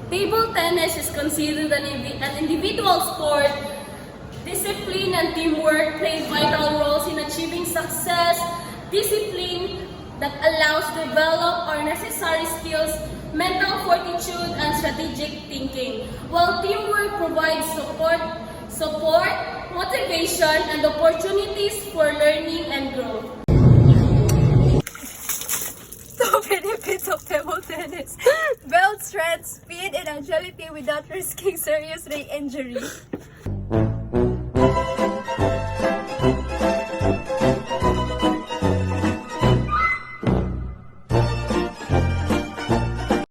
Table tennis is considered an individual sport. Discipline and teamwork play vital roles in achieving success. Discipline that allows develop our necessary skills, mental fortitude, and strategic thinking, while teamwork provides support, motivation, and opportunities for learning and growth. Two benefits of table tennis: build strength, speed, and agility without risking serious knee injury.